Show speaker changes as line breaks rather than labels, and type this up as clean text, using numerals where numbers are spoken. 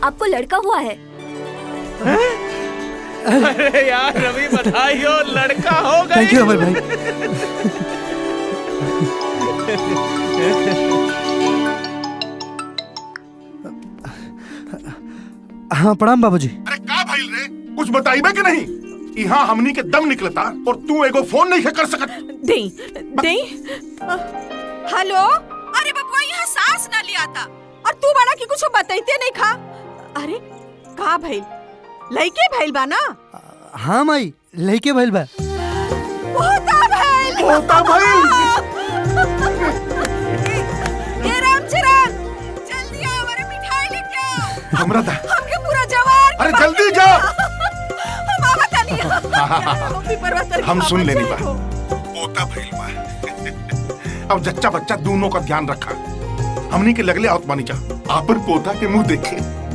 आपको लड़का हुआ है।
अरे यार रवि बधाई हो, लड़का हो गया।
थैंक यू अमर भाई। हाँ प्रणाम बाबूजी।
अरे का भाई रे, कुछ बताइबे कि नहीं? यहाँ हमनी के दम निकलता और तू एगो फोन नहीं कर सकत।
दे हेलो। अरे बबुआ यहाँ सांस ना लिया था और तू बड़ा की कुछ बताइते नहीं खा। अरे का भइल? लइके भइल बा ना?
हाँ माई लइके भइल बा।
होता भइल। ये रामचरण जल्दी आओ, हमारे मिठाई लेके आओ।
हमरा दा।
हमके पूरा जवार।
अरे जल्दी जा।
मामा तनी।
हम सुन लेनी बा। पोता भइल बा। अब जच्चा बच्चा दोनों का ध्यान रखा। हमनी के लगले आवत मानी जा। आपन पोता के मुंह देखे।